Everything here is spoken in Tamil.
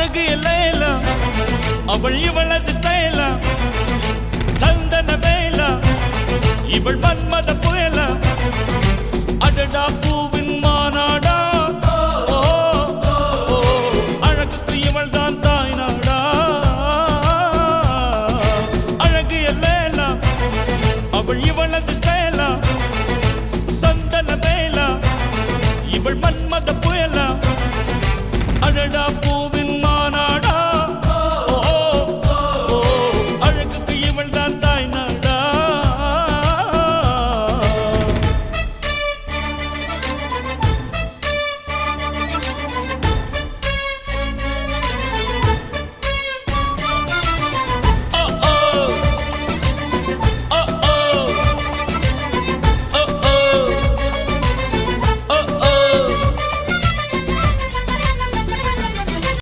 அழகு எல்லாம் அவள் இவளது ஸ்டைலா சந்தன வேலா இவள் மன்மத புயலா அடடா பூ